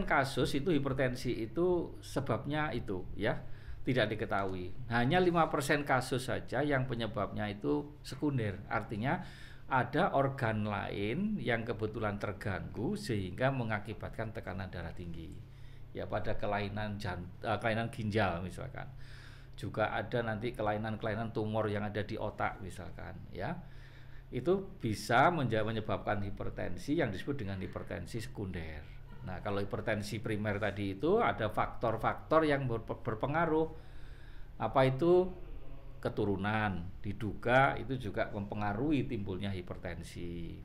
kasus itu hipertensi itu sebabnya itu ya tidak diketahui. Hanya 5% kasus saja yang penyebabnya itu sekunder. Artinya ada organ lain yang kebetulan terganggu sehingga mengakibatkan tekanan darah tinggi. Ya pada kelainan kelainan ginjal misalkan. Juga ada nanti kelainan-kelainan tumor yang ada di otak misalkan ya. Itu bisa menyebabkan hipertensi yang disebut dengan hipertensi sekunder. Nah, kalau hipertensi primer tadi itu ada faktor-faktor yang berpengaruh. Apa itu? Keturunan, diduga itu juga mempengaruhi timbulnya hipertensi.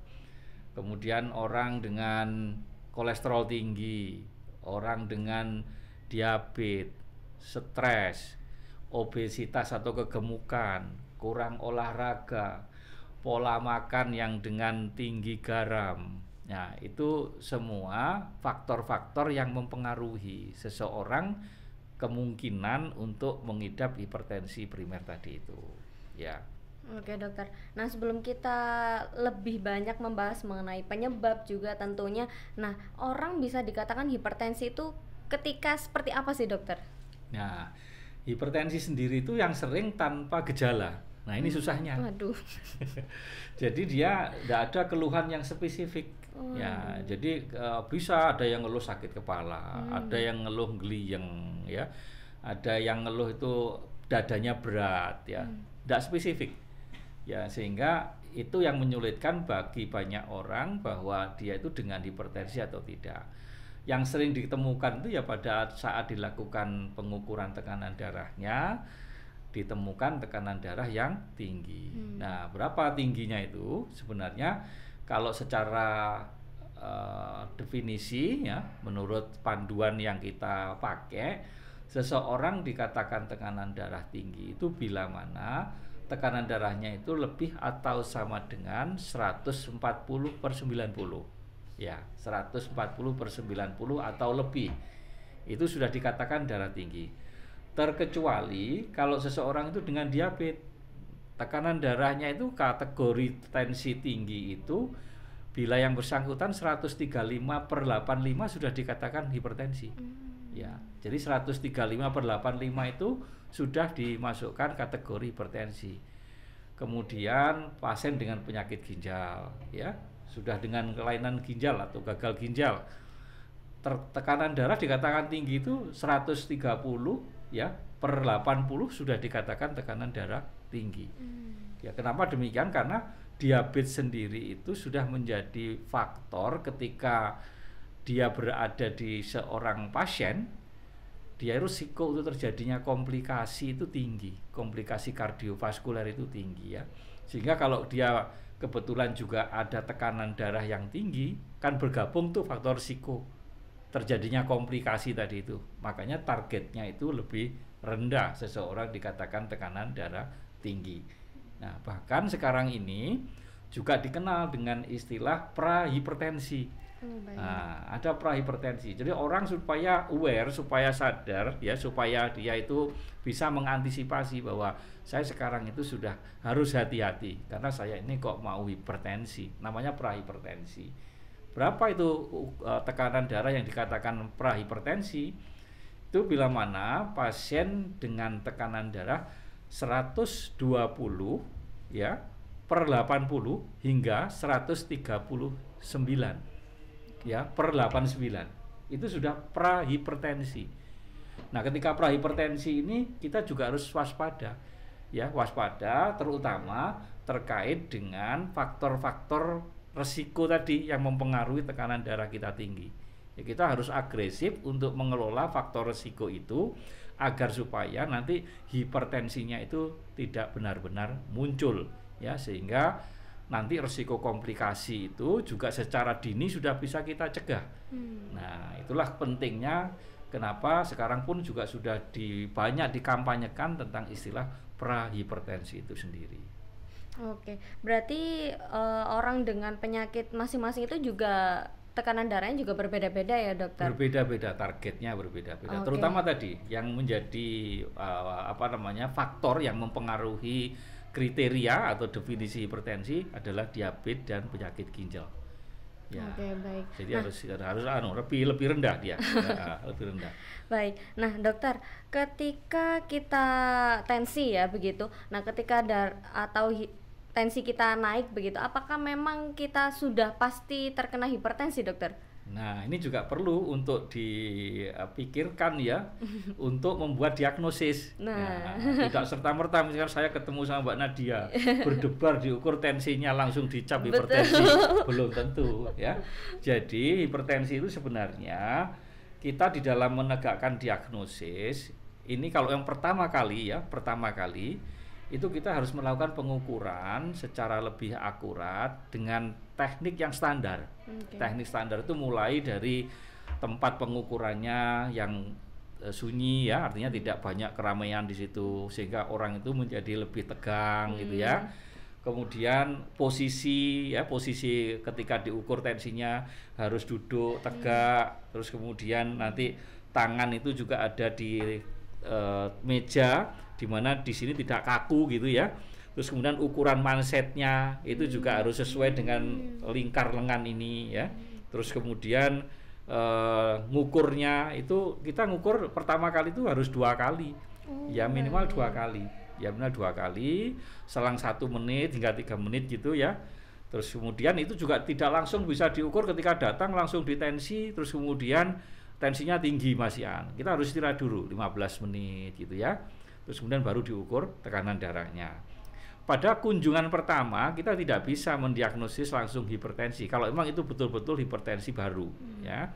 Kemudian orang dengan kolesterol tinggi, orang dengan diabetes, stres, obesitas atau kegemukan, kurang olahraga, pola makan yang dengan tinggi garam. Nah, itu semua faktor-faktor yang mempengaruhi seseorang kemungkinan untuk mengidap hipertensi primer tadi itu. Ya. Oke dokter, nah sebelum kita lebih banyak membahas mengenai penyebab juga tentunya, nah orang bisa dikatakan hipertensi itu ketika seperti apa sih dokter? Nah, hipertensi sendiri itu yang sering tanpa gejala. Nah ini susahnya. Waduh. Jadi dia tidak ada keluhan yang spesifik. Ya, jadi bisa ada yang ngeluh sakit kepala, ada yang ngeluh gliyeng, ya, ada yang ngeluh itu dadanya berat, ya, tidak spesifik. Ya, sehingga itu yang menyulitkan bagi banyak orang bahwa dia itu dengan hipertensi atau tidak. Yang sering ditemukan itu ya pada saat dilakukan pengukuran tekanan darahnya, ditemukan tekanan darah yang tinggi. Nah, berapa tingginya itu sebenarnya kalau secara definisi ya, menurut panduan yang kita pakai, seseorang dikatakan tekanan darah tinggi itu bila mana tekanan darahnya itu lebih atau sama dengan 140/90. Ya, 140/90 atau lebih. Itu sudah dikatakan darah tinggi. Terkecuali kalau seseorang itu dengan diabetes, tekanan darahnya itu kategori tensi tinggi itu bila yang bersangkutan 135/85 sudah dikatakan hipertensi. Ya, jadi 135/85 itu sudah dimasukkan kategori hipertensi. Kemudian pasien dengan penyakit ginjal, ya, sudah dengan kelainan ginjal atau gagal ginjal, tekanan darah dikatakan tinggi itu 130 ya per 80 sudah dikatakan tekanan darah tinggi. Ya, kenapa demikian? Karena diabetes sendiri itu sudah menjadi faktor ketika dia berada di seorang pasien, dia risiko untuk terjadinya komplikasi itu tinggi, komplikasi kardiovaskuler itu tinggi ya. Sehingga kalau dia kebetulan juga ada tekanan darah yang tinggi, kan bergabung tuh faktor risiko terjadinya komplikasi tadi itu. Makanya targetnya itu lebih rendah, seseorang dikatakan tekanan darah tinggi. Nah, bahkan sekarang ini juga dikenal dengan istilah prahipertensi. Nah, ada prahipertensi. Jadi orang supaya aware, supaya sadar ya, supaya dia itu bisa mengantisipasi bahwa saya sekarang itu sudah harus hati-hati karena saya ini kok mau hipertensi. Namanya prahipertensi. Berapa itu tekanan darah yang dikatakan prahipertensi? Itu bila mana pasien dengan tekanan darah 120 ya per 80 hingga 139 ya per 89 itu sudah prahipertensi. Nah, ketika prahipertensi ini kita juga harus waspada ya, waspada terutama terkait dengan faktor-faktor resiko tadi yang mempengaruhi tekanan darah kita tinggi. Ya, kita harus agresif untuk mengelola faktor resiko itu agar supaya nanti hipertensinya itu tidak benar-benar muncul ya, sehingga nanti resiko komplikasi itu juga secara dini sudah bisa kita cegah. Nah, itulah pentingnya kenapa sekarang pun juga sudah banyak dikampanyekan tentang istilah prahipertensi itu sendiri. Oke, berarti orang dengan penyakit masing-masing itu juga tekanan darahnya juga berbeda-beda ya dokter? Berbeda-beda, targetnya berbeda-beda. Terutama tadi yang menjadi faktor yang mempengaruhi kriteria atau definisi hipertensi adalah diabetes dan penyakit ginjal. Ya. Oke, baik. Jadi Nah, harus lebih rendah dia. Ya, lebih rendah. baik. Nah, dokter, ketika kita tensi ya begitu. Nah, ketika tensi kita naik begitu, apakah memang kita sudah pasti terkena hipertensi, dokter? Nah, ini juga perlu untuk dipikirkan ya, untuk membuat diagnosis. Nah, Tidak serta-merta misalkan saya ketemu sama Mbak Nadia, berdebar diukur tensinya langsung dicap hipertensi, belum tentu ya. Jadi hipertensi itu sebenarnya kita di dalam menegakkan diagnosis, ini kalau yang pertama kali itu kita harus melakukan pengukuran secara lebih akurat dengan teknik yang standar. Oke. Teknik standar itu mulai dari tempat pengukurannya yang sunyi ya, artinya tidak banyak keramaian di situ sehingga orang itu menjadi lebih tegang gitu ya. Kemudian posisi ketika diukur tensinya harus duduk tegak, terus kemudian nanti tangan itu juga ada di meja, di mana di sini tidak kaku gitu ya. Terus kemudian ukuran mansetnya itu juga harus sesuai dengan lingkar lengan ini ya. Terus kemudian ngukurnya itu kita ngukur pertama kali itu harus 2 kali. Ya minimal 2 kali. Ya minimal 2 kali selang 1 menit hingga 3 menit gitu ya. Terus kemudian itu juga tidak langsung bisa diukur ketika datang langsung ditensi, terus kemudian tensinya tinggi Mas Ian. Kita harus istirahat dulu 15 menit gitu ya. Terus kemudian baru diukur tekanan darahnya. Pada kunjungan pertama kita tidak bisa mendiagnosis langsung hipertensi. Kalau memang itu betul-betul hipertensi baru, ya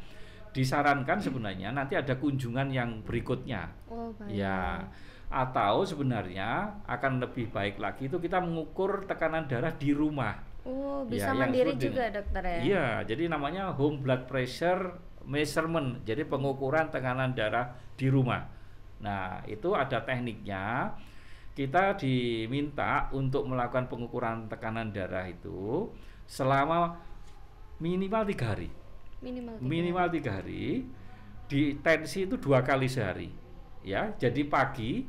disarankan sebenarnya nanti ada kunjungan yang berikutnya. Oh, baik. Ya, atau sebenarnya akan lebih baik lagi itu kita mengukur tekanan darah di rumah. Oh, bisa Ya, yang mandiri disebut juga dokter ya? Iya, jadi namanya home blood pressure measurement. Jadi pengukuran tekanan darah di rumah. Nah, itu ada tekniknya. Kita diminta untuk melakukan pengukuran tekanan darah itu selama minimal 3 hari. Minimal 3 hari. Di tensi itu 2 kali sehari. Ya, jadi pagi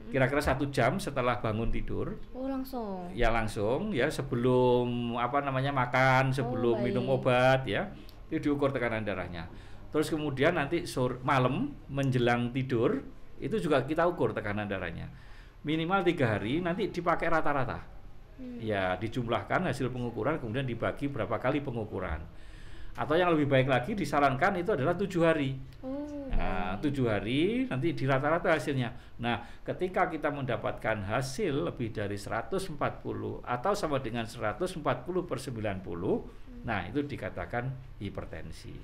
kira-kira 1 jam setelah bangun tidur. Oh, langsung. Ya langsung ya sebelum makan, sebelum minum obat ya. Itu diukur tekanan darahnya. Terus kemudian nanti malam menjelang tidur itu juga kita ukur tekanan darahnya. Minimal 3 hari, nanti dipakai rata-rata. Ya dijumlahkan hasil pengukuran kemudian dibagi berapa kali pengukuran. Atau yang lebih baik lagi disarankan itu adalah 7 hari. Nah, 7 hari nanti di rata-rata hasilnya. Nah, ketika kita mendapatkan hasil lebih dari 140 atau sama dengan 140/90, nah itu dikatakan hipertensi.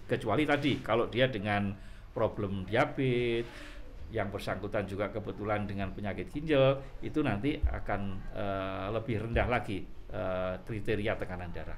Kecuali tadi kalau dia dengan problem diabetes, yang bersangkutan juga kebetulan dengan penyakit ginjal, itu nanti akan lebih rendah lagi kriteria tekanan darah.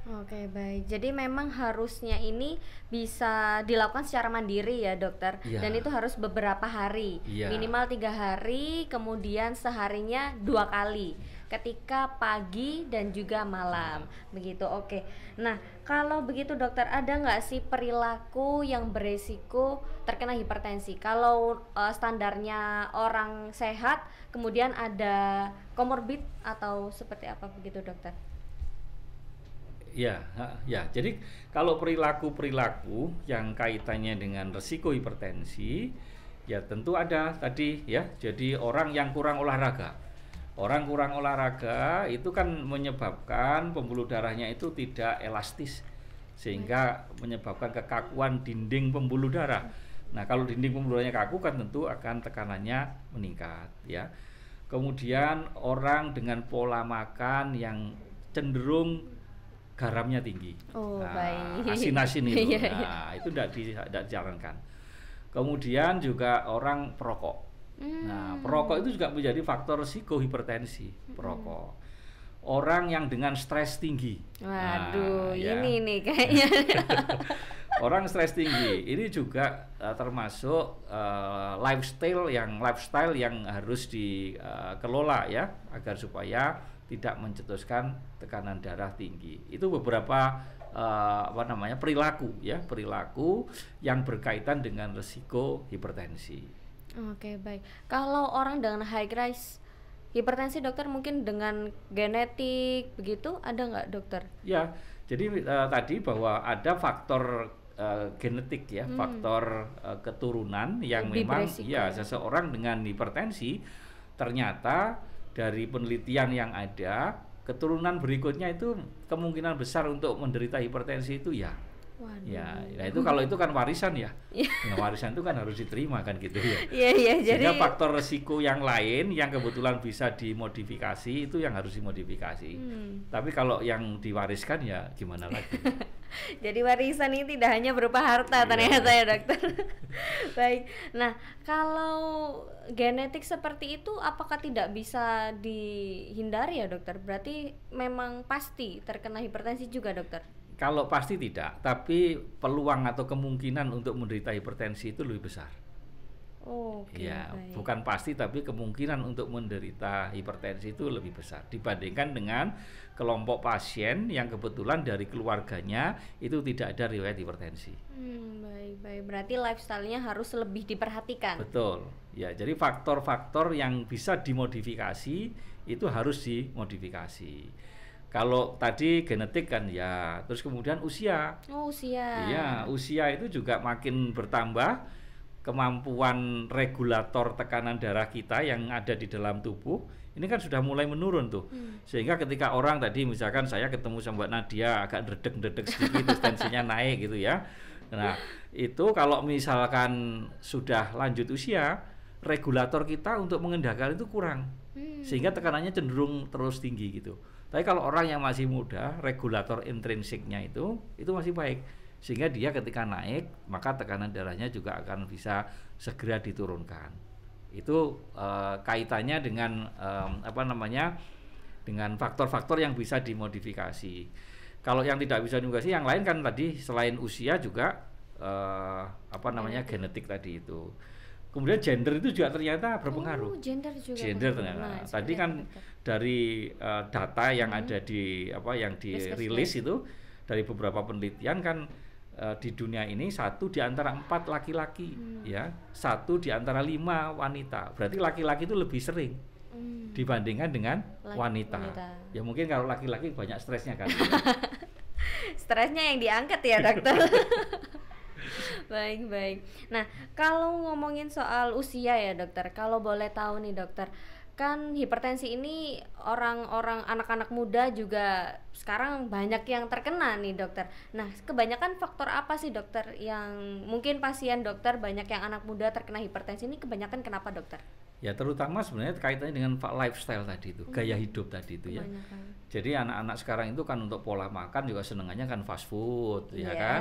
Oke, baik. Jadi memang harusnya ini bisa dilakukan secara mandiri ya dokter. Ya. Dan itu harus beberapa hari, minimal 3 hari, kemudian seharinya 2 kali, ketika pagi dan juga malam, begitu. Oke. Nah, kalau begitu dokter, ada nggak sih perilaku yang beresiko terkena hipertensi? Kalau standarnya orang sehat, kemudian ada komorbid atau seperti apa begitu dokter? Ya, jadi kalau perilaku yang kaitannya dengan resiko hipertensi, ya tentu ada tadi ya. Jadi orang yang kurang olahraga. Orang kurang olahraga itu kan menyebabkan pembuluh darahnya itu tidak elastis sehingga menyebabkan kekakuan dinding pembuluh darah. Nah, kalau dinding pembuluh darahnya kaku kan tentu akan tekanannya meningkat ya. Kemudian orang dengan pola makan yang cenderung garamnya tinggi, baik. asin-asin itu, itu tidak disarankan. Kemudian juga orang perokok. Nah, perokok itu juga menjadi faktor risiko hipertensi. Perokok. Orang yang dengan stres tinggi. Waduh, ini nih kayaknya. Orang stres tinggi ini juga termasuk lifestyle yang harus dikelola ya, agar supaya tidak mencetuskan tekanan darah tinggi. Itu beberapa perilaku yang berkaitan dengan risiko hipertensi. Oke, baik. Kalau orang dengan high risk hipertensi dokter, mungkin dengan genetik begitu ada nggak dokter? Ya, Jadi tadi bahwa ada faktor genetik ya, faktor keturunan yang lebih memang ya seseorang dengan hipertensi ternyata dari penelitian yang ada keturunan berikutnya itu kemungkinan besar untuk menderita hipertensi itu ya. Waduh. Ya, nah itu kalau itu kan warisan ya. Nah, warisan itu kan harus diterima kan gitu ya. Iya, jadi faktor resiko yang lain yang kebetulan bisa dimodifikasi itu yang harus dimodifikasi. Tapi kalau yang diwariskan ya gimana lagi? Jadi warisan ini tidak hanya berupa harta ternyata ya dokter. Baik. Nah, kalau genetik seperti itu apakah tidak bisa dihindari ya dokter? Berarti memang pasti terkena hipertensi juga dokter? Kalau pasti tidak, tapi peluang atau kemungkinan untuk menderita hipertensi itu lebih besar. Ya, baik. Bukan pasti, tapi kemungkinan untuk menderita hipertensi itu lebih besar dibandingkan dengan kelompok pasien yang kebetulan dari keluarganya itu tidak ada riwayat hipertensi. Baik. Berarti lifestyle-nya harus lebih diperhatikan. Betul. Ya, jadi faktor-faktor yang bisa dimodifikasi itu harus dimodifikasi. Kalau tadi genetik kan ya, terus kemudian usia. Usia. Iya, usia itu juga makin bertambah, kemampuan regulator tekanan darah kita yang ada di dalam tubuh ini kan sudah mulai menurun tuh. Sehingga ketika orang tadi misalkan saya ketemu sama Mbak Nadia agak ndredeg-ndredeg sedikit terus tensinya naik gitu ya. Nah, itu kalau misalkan sudah lanjut usia, regulator kita untuk mengendalikan itu kurang. Sehingga tekanannya cenderung terus tinggi gitu. Tapi kalau orang yang masih muda, regulator intrinsiknya itu masih baik. Sehingga dia ketika naik, maka tekanan darahnya juga akan bisa segera diturunkan. Itu kaitannya dengan dengan faktor-faktor yang bisa dimodifikasi. Kalau yang tidak bisa dimodifikasi, yang lain kan tadi selain usia juga genetik tadi itu. Kemudian gender itu juga ternyata berpengaruh. Gender juga. Gender ternyata. Tadi kan dari data yang ada di yang dirilis itu dari beberapa penelitian kan di dunia ini 1 di antara 4 laki-laki, ya 1 di antara 5 wanita. Berarti laki-laki itu lebih sering dibandingkan dengan wanita. Ya mungkin kalau laki-laki banyak stresnya kan. Stresnya yang diangkat ya dokter. Baik. Nah, kalau ngomongin soal usia ya dokter, kalau boleh tahu nih dokter, kan hipertensi ini orang-orang anak-anak muda juga sekarang banyak yang terkena nih dokter. Nah, kebanyakan faktor apa sih dokter yang mungkin pasien dokter banyak yang anak muda terkena hipertensi ini kebanyakan kenapa dokter? Ya terutama sebenarnya kaitannya dengan lifestyle tadi itu, gaya hidup tadi itu ya. Jadi anak-anak sekarang itu kan untuk pola makan juga senengannya kan fast food, ya kan.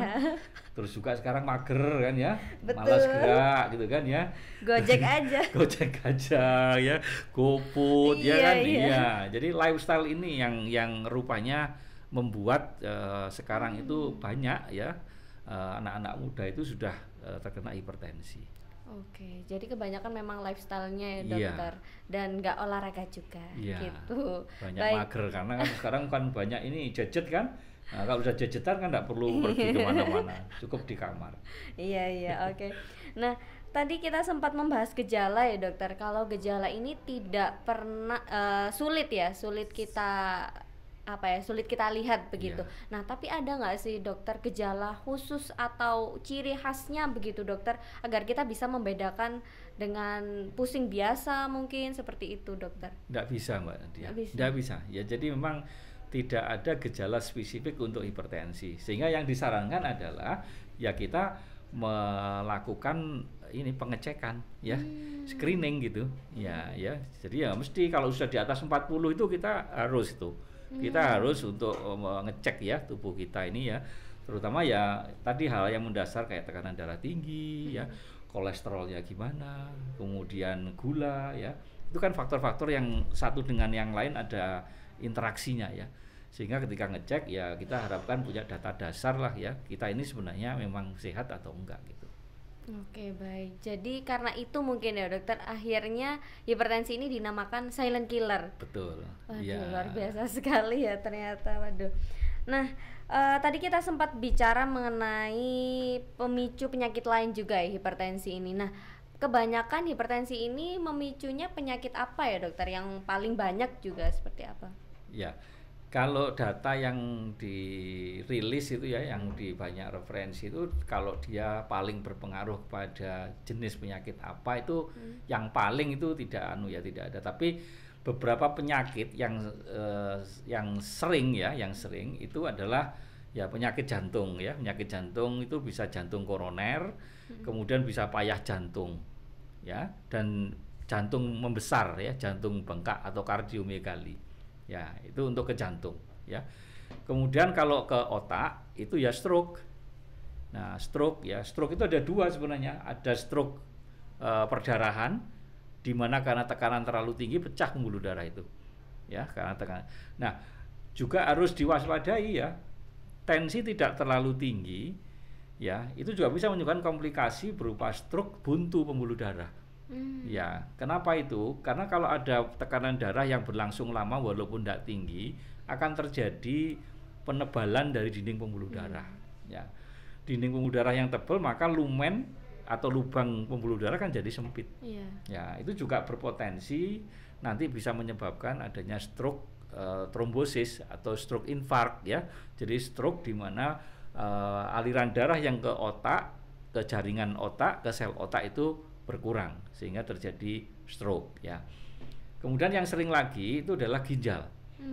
Terus juga sekarang mager kan ya, malas gerak gitu kan ya. Gojek aja. Gojek aja ya, GoFood ya kan. Iya. Jadi lifestyle ini yang rupanya membuat sekarang itu banyak ya anak-anak muda itu sudah terkena hipertensi. Oke, jadi kebanyakan memang lifestyle-nya ya dokter, dan nggak olahraga juga, gitu. Banyak mager karena kan sekarang kan banyak ini gadget kan. Nah, kalau udah gadgetan kan nggak perlu pergi kemana-mana, cukup di kamar. Iya, oke. Nah, tadi kita sempat membahas gejala ya dokter. Kalau gejala ini tidak pernah sulit kita lihat begitu. Nah, tapi ada nggak sih dokter gejala khusus atau ciri khasnya begitu dokter, agar kita bisa membedakan dengan pusing biasa mungkin seperti itu dokter? Nggak bisa Mbak Nadia. Nggak bisa. Ya jadi memang tidak ada gejala spesifik untuk hipertensi. Sehingga yang disarankan adalah ya kita melakukan ini pengecekan ya, screening gitu. Ya. Jadi ya mesti kalau sudah di atas 40 itu kita harus untuk mengecek ya tubuh kita ini ya, terutama ya tadi hal yang mendasar kayak tekanan darah tinggi ya, kolesterolnya gimana, kemudian gula ya, itu kan faktor-faktor yang satu dengan yang lain ada interaksinya ya, sehingga ketika ngecek ya kita harapkan punya data dasar lah ya, kita ini sebenarnya memang sehat atau enggak gitu. Oke, baik. Jadi karena itu mungkin ya dokter, akhirnya hipertensi ini dinamakan silent killer. Betul. Waduh, luar biasa sekali ya ternyata. Waduh. Nah, tadi kita sempat bicara mengenai pemicu penyakit lain juga ya hipertensi ini. Nah, kebanyakan hipertensi ini memicunya penyakit apa ya dokter? Yang paling banyak juga seperti apa? Ya, Kalau data yang dirilis itu ya, yang di banyak referensi itu, kalau dia paling berpengaruh pada jenis penyakit apa itu, yang paling itu tidak tidak ada. Tapi beberapa penyakit yang sering itu adalah ya penyakit jantung ya. Penyakit jantung itu bisa jantung koroner, kemudian bisa payah jantung ya, dan jantung membesar ya, jantung bengkak atau kardiomegali. Ya, itu untuk ke jantung ya. Kemudian kalau ke otak itu ya stroke. Nah, stroke itu ada dua sebenarnya. Ada stroke perdarahan, di mana karena tekanan terlalu tinggi pecah pembuluh darah itu. Ya, karena tekanan. Nah, juga harus diwaspadai ya. Tensi tidak terlalu tinggi ya, itu juga bisa menyebabkan komplikasi berupa stroke buntu pembuluh darah. Ya, kenapa itu? Karena kalau ada tekanan darah yang berlangsung lama walaupun tidak tinggi, akan terjadi penebalan dari dinding pembuluh darah. Ya, dinding pembuluh darah yang tebal, maka lumen atau lubang pembuluh darah kan jadi sempit. Ya, itu juga berpotensi nanti bisa menyebabkan adanya stroke trombosis atau stroke infark ya. Jadi stroke di mana aliran darah yang ke otak, ke jaringan otak, ke sel otak itu berkurang sehingga terjadi stroke ya. Kemudian yang sering lagi itu adalah ginjal.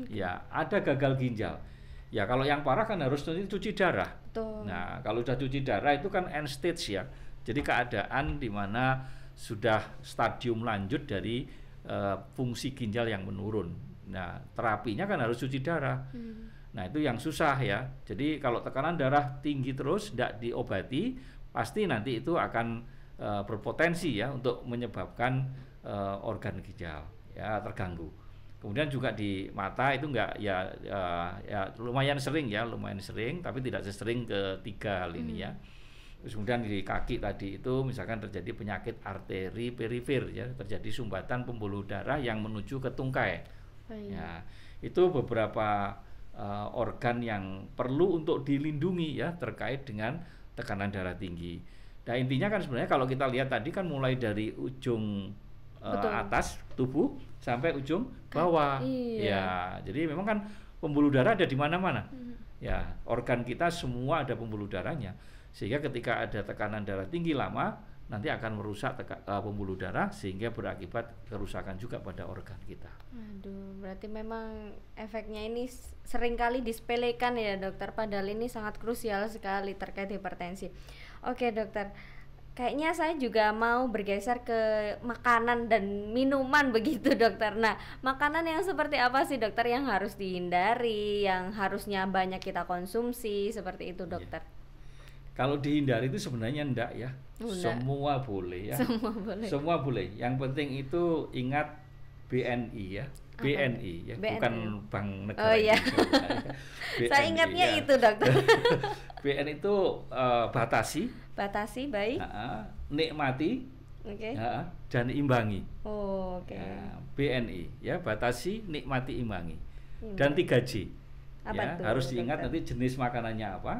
Ya, ada gagal ginjal. Ya, kalau yang parah kan harus cuci darah. Betul. Nah, kalau sudah cuci darah itu kan end stage ya. Jadi keadaan di mana sudah stadium lanjut dari fungsi ginjal yang menurun. Nah, terapinya kan harus cuci darah. Nah, itu yang susah ya. Jadi kalau tekanan darah tinggi terus tidak diobati, pasti nanti itu akan berpotensi ya untuk menyebabkan organ ginjal ya terganggu. Kemudian juga di mata itu enggak ya lumayan sering tapi tidak sesering ketiga hal ini ya. Terus kemudian di kaki tadi itu misalkan terjadi penyakit arteri perifer ya, terjadi sumbatan pembuluh darah yang menuju ke tungkai. Ya, itu beberapa organ yang perlu untuk dilindungi ya terkait dengan tekanan darah tinggi. Nah, intinya kan sebenarnya kalau kita lihat tadi kan mulai dari ujung atas tubuh sampai ujung bawah. Ya, jadi memang kan pembuluh darah ada di mana-mana. Ya, organ kita semua ada pembuluh darahnya. Sehingga ketika ada tekanan darah tinggi lama, nanti akan merusak pembuluh darah sehingga berakibat kerusakan juga pada organ kita. Aduh, berarti memang efeknya ini seringkali disepelekan ya dokter, padahal ini sangat krusial sekali terkait hipertensi. Oke dokter, kayaknya saya juga mau bergeser ke makanan dan minuman begitu dokter. Nah, makanan yang seperti apa sih dokter yang harus dihindari, yang harusnya banyak kita konsumsi seperti itu dokter? Kalau dihindari itu sebenarnya enggak ya. Semua boleh ya. Semua boleh. Yang penting itu ingat BNI ya. BNI ya, BNI. Bukan Bank Negara. Oh iya. Saya ingatnya ya. Itu dokter. BNI itu batasi, baik. Nikmati, dan imbangi. Oh, oke. Ya, BNI ya, batasi, nikmati, imbangi. Dan 3J. Apa ya, tuh, harus diingat dokter? nanti jenis makanannya apa.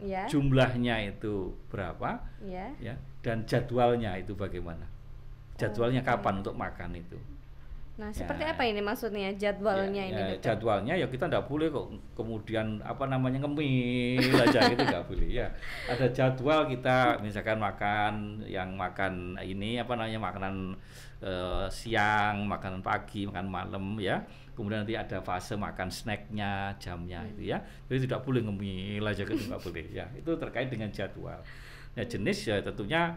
Ya. Jumlahnya itu berapa, ya, dan jadwalnya itu bagaimana, jadwalnya kapan untuk makan itu. Nah, seperti apa ini maksudnya jadwalnya ini? Dokter? Jadwalnya ya kita tidak boleh kok kemudian ngemil aja gitu, nggak boleh ya. Ada jadwal kita misalkan makan ini makanan siang, makanan pagi, makan malam ya. Kemudian nanti ada fase makan snacknya, jamnya itu ya. Jadi tidak boleh ngemil aja gitu, nggak boleh ya. Itu terkait dengan jadwal. Nah, jenis ya tentunya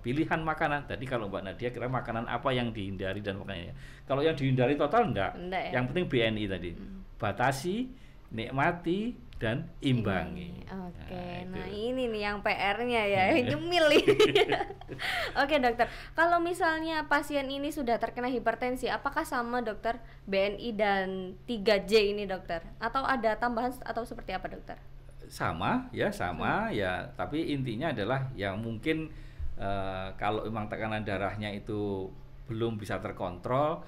pilihan makanan. Tadi kalau Mbak Nadia kira makanan apa yang dihindari dan makanannya. Kalau yang dihindari total enggak ya? Yang penting BNI tadi. Batasi, nikmati, dan imbangi. Oke, nah ini nih yang PR-nya ya, nyemil ini. Oke dokter, kalau misalnya pasien ini sudah terkena hipertensi, apakah sama dokter BNI dan 3J ini dokter? Atau ada tambahan atau seperti apa dokter? Sama ya, tapi intinya adalah yang mungkin kalau memang tekanan darahnya itu belum bisa terkontrol,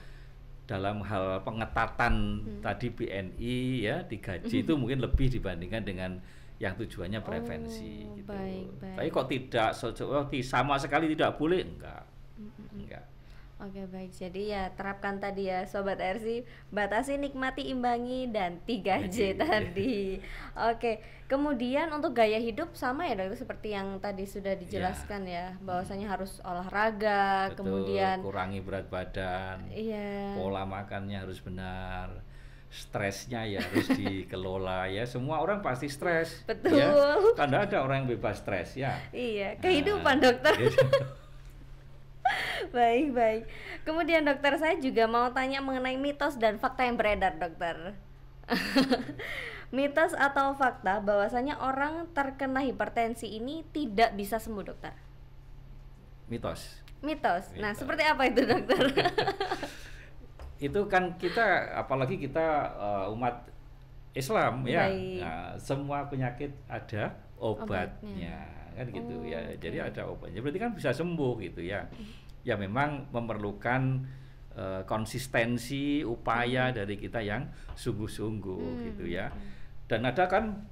dalam hal pengetatan tadi BNI ya 3J itu mungkin lebih dibandingkan dengan yang tujuannya prevensi gitu. Baik. Tapi kok tidak sama sekali tidak boleh, enggak. Oke, baik. Jadi ya terapkan tadi ya Sobat RC, batasi, nikmati, imbangi, dan 3J tadi. Oke, kemudian untuk gaya hidup sama ya dokter, seperti yang tadi sudah dijelaskan ya, bahwasanya harus olahraga. Betul, kemudian kurangi berat badan, pola makannya harus benar, stresnya ya harus dikelola ya. Semua orang pasti stres. Betul. Ya, karena ada orang yang bebas stres ya. Iya, kehidupan dokter. Baik. Kemudian dokter, saya juga mau tanya mengenai mitos dan fakta yang beredar dokter. Mitos atau fakta bahwasanya orang terkena hipertensi ini tidak bisa sembuh dokter? Mitos. Nah, seperti apa itu dokter? Itu kan kita, apalagi kita umat Islam ya, nah, semua penyakit ada obatnya kan gitu ya. Jadi ada obatnya, berarti kan bisa sembuh gitu ya. Ya memang memerlukan konsistensi upaya dari kita yang sungguh-sungguh gitu ya. Dan ada kan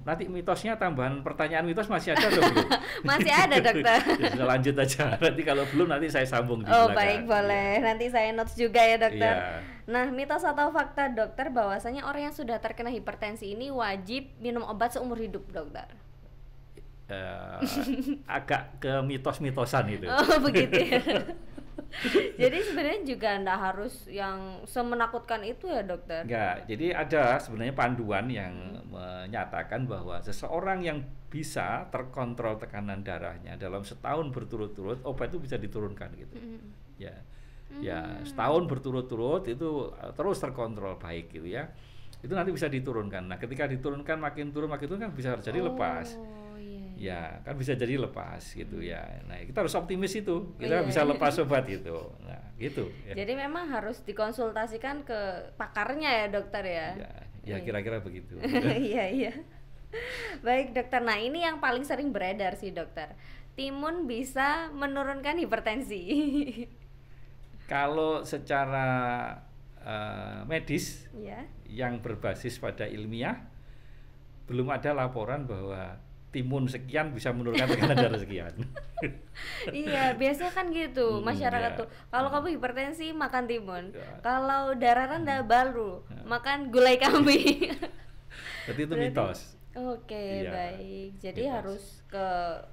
nanti mitosnya, tambahan pertanyaan mitos masih ada atau belum? Masih ada dokter. Ya, lanjut aja. Nanti kalau belum nanti saya sambung di belakang. Belakang. Baik, boleh. Ya. Nanti saya notes juga ya dokter. Ya. Nah, mitos atau fakta dokter bahwasanya orang yang sudah terkena hipertensi ini wajib minum obat seumur hidup dokter? Agak ke mitos-mitosan itu. Oh begitu ya. Jadi sebenarnya juga enggak harus yang semenakutkan itu ya dokter? Enggak, jadi ada sebenarnya panduan yang menyatakan bahwa seseorang yang bisa terkontrol tekanan darahnya dalam setahun berturut-turut, obat itu bisa diturunkan gitu. Ya setahun berturut-turut itu terus terkontrol baik gitu ya, itu nanti bisa diturunkan. Nah ketika diturunkan makin turun kan bisa terjadi lepas. Ya kan bisa jadi lepas gitu ya. Nah kita harus optimis itu, kita bisa lepas obat itu. Nah gitu ya. Jadi memang harus dikonsultasikan ke pakarnya ya dokter ya. Ya kira-kira begitu. Iya. Baik dokter, nah ini yang paling sering beredar sih dokter, timun bisa menurunkan hipertensi. Kalau secara medis yang berbasis pada ilmiah, belum ada laporan bahwa timun sekian bisa menurunkan tekanan darah sekian. Iya, biasanya kan gitu masyarakat tuh. Kalau kamu hipertensi makan timun. Kalau darah rendah baru makan gulai kambing. Berarti itu mitos. Oke, baik. Jadi mitos. Harus ke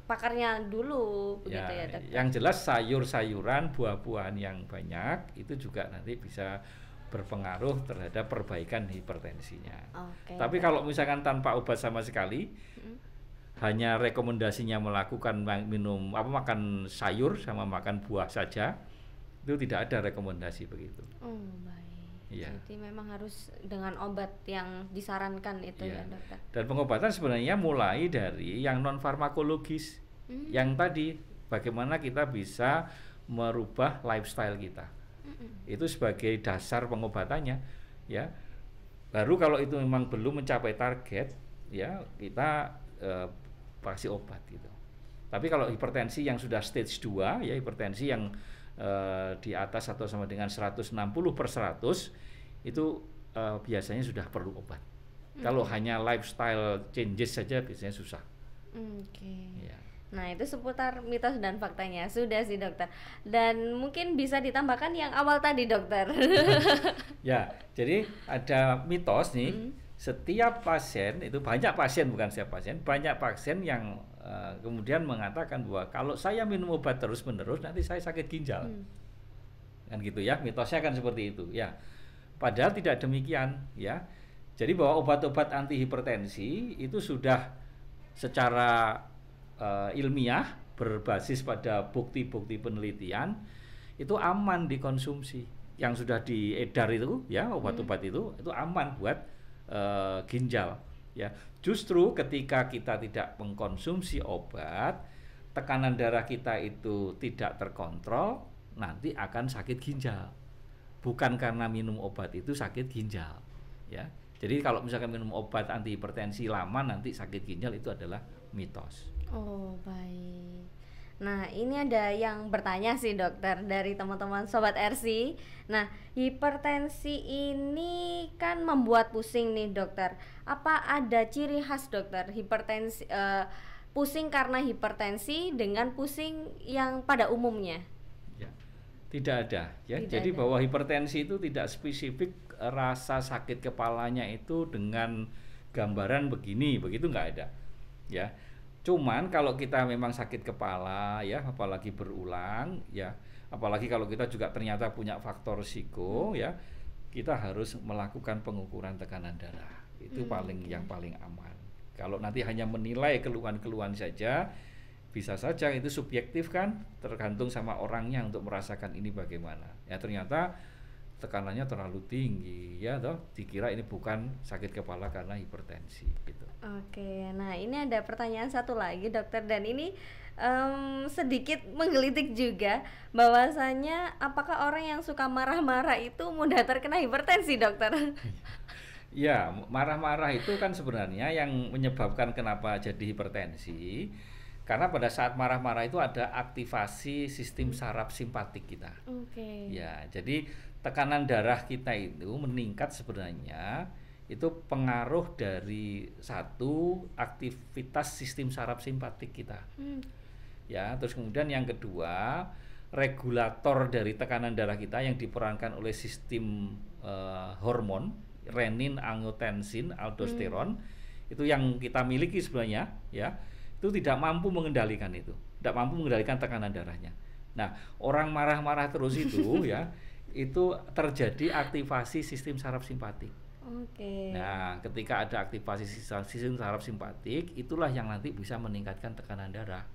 pakarnya dulu begitu ya, dokter. Yang jelas sayur-sayuran, buah-buahan yang banyak itu juga nanti bisa berpengaruh terhadap perbaikan hipertensinya. Tapi kalau misalkan tanpa obat sama sekali, hanya rekomendasinya melakukan makan sayur sama makan buah saja, itu tidak ada rekomendasi begitu. Baik. Ya. Jadi memang harus dengan obat yang disarankan itu ya dokter. Dan pengobatan sebenarnya mulai dari yang non farmakologis, yang tadi bagaimana kita bisa merubah lifestyle kita. Itu sebagai dasar pengobatannya ya. Baru kalau itu memang belum mencapai target ya kita kasih obat gitu. Tapi kalau hipertensi yang sudah stage 2 ya, hipertensi yang di atas atau sama dengan 160/100 itu biasanya sudah perlu obat. Kalau hanya lifestyle changes saja biasanya susah. Ya. Nah itu seputar mitos dan faktanya sudah sih dokter. Dan mungkin bisa ditambahkan yang awal tadi dokter. Ya, jadi ada mitos nih. Setiap pasien itu, banyak pasien bukan setiap pasien, banyak pasien yang kemudian mengatakan bahwa kalau saya minum obat terus-menerus nanti saya sakit ginjal. Kan gitu ya, mitosnya kan seperti itu ya. Padahal tidak demikian ya. Jadi bahwa obat-obat anti hipertensi itu sudah secara ilmiah berbasis pada bukti-bukti penelitian itu aman dikonsumsi. Yang sudah diedar itu ya, obat-obat itu aman buat ginjal ya. Justru ketika kita tidak mengkonsumsi obat, tekanan darah kita itu tidak terkontrol, nanti akan sakit ginjal. Bukan karena minum obat itu sakit ginjal ya. Jadi kalau misalkan minum obat anti hipertensi lama nanti sakit ginjal, itu adalah mitos. Oh baik. Nah ini ada yang bertanya sih dokter dari teman-teman Sobat RC. Nah hipertensi ini kan membuat pusing nih dokter. Apa ada ciri khas dokter hipertensi, pusing karena hipertensi dengan pusing yang pada umumnya? Ya. Tidak ada ya. Tidak Jadi ada. bahwa hipertensi itu tidak spesifik rasa sakit kepalanya itu dengan gambaran begini, begitu nggak ada. Ya. Cuman kalau kita memang sakit kepala ya, apalagi berulang ya, apalagi kalau kita juga ternyata punya faktor risiko ya, kita harus melakukan pengukuran tekanan darah. Itu yang paling aman. Kalau nanti hanya menilai keluhan-keluhan saja, bisa saja itu subjektif kan, tergantung sama orangnya untuk merasakan ini bagaimana. Ya ternyata tekanannya terlalu tinggi ya toh, dikira ini bukan sakit kepala karena hipertensi gitu. Oke, nah ini ada pertanyaan satu lagi dokter, dan ini sedikit menggelitik juga, bahwasanya apakah orang yang suka marah-marah itu mudah terkena hipertensi dokter? Ya, marah-marah itu kan sebenarnya yang menyebabkan kenapa jadi hipertensi. Karena pada saat marah-marah itu ada aktivasi sistem saraf simpatik kita. Oke. Ya, jadi tekanan darah kita itu meningkat sebenarnya itu pengaruh dari satu aktivitas sistem saraf simpatik kita. Ya, terus kemudian yang kedua, regulator dari tekanan darah kita yang diperankan oleh sistem hormon renin, angiotensin, aldosteron itu yang kita miliki sebenarnya ya, itu tidak mampu mengendalikan itu, tidak mampu mengendalikan tekanan darahnya. Nah, orang marah-marah terus itu ya, itu terjadi aktivasi sistem saraf simpatik. Oke. Nah, ketika ada aktivasi sistem saraf simpatik, itulah yang nanti bisa meningkatkan tekanan darah.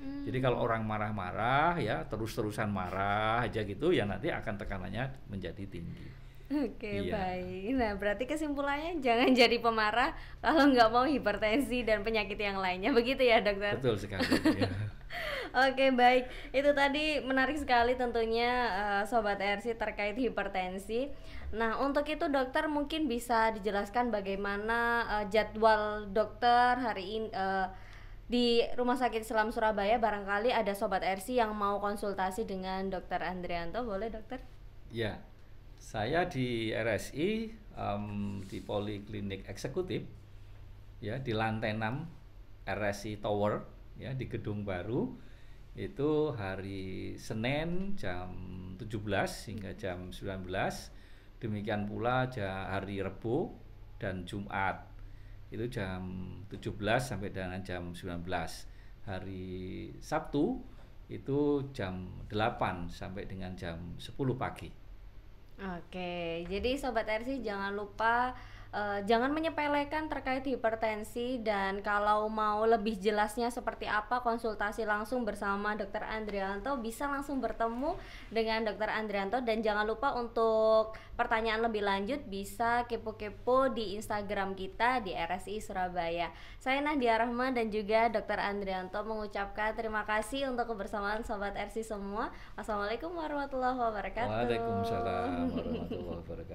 Jadi kalau orang marah-marah ya, terus-terusan marah aja gitu ya, nanti akan tekanannya menjadi tinggi. Oke, Iya. baik. Nah, berarti kesimpulannya jangan jadi pemarah kalau nggak mau hipertensi dan penyakit yang lainnya, begitu ya dokter? Betul sekali. Ya. Oke, baik. Itu tadi menarik sekali tentunya Sobat RC terkait hipertensi. Nah, untuk itu dokter mungkin bisa dijelaskan bagaimana jadwal dokter hari ini di Rumah Sakit Islam Surabaya. Barangkali ada Sobat RC yang mau konsultasi dengan Dokter Andrianto, boleh dokter? Ya. Saya di RSI di Poliklinik Eksekutif ya, di lantai 6 RSI Tower ya, di gedung baru. Itu hari Senin jam 17 hingga jam 19. Demikian pula hari Rabu dan Jumat. Itu jam 17 sampai dengan jam 19. Hari Sabtu itu jam 8 sampai dengan jam 10 pagi. Oke, jadi Sobat RC jangan lupa jangan menyepelekan terkait hipertensi, dan kalau mau lebih jelasnya seperti apa, konsultasi langsung bersama Dokter Andrianto, bisa langsung bertemu dengan Dokter Andrianto. Dan jangan lupa untuk pertanyaan lebih lanjut bisa kepo-kepo di Instagram kita di RSI Surabaya. Saya Nadia Rahma dan juga Dokter Andrianto mengucapkan terima kasih untuk kebersamaan Sobat RC semua. Wassalamualaikum warahmatullahi wabarakatuh. Waalaikumsalam warahmatullahi wabarakatuh.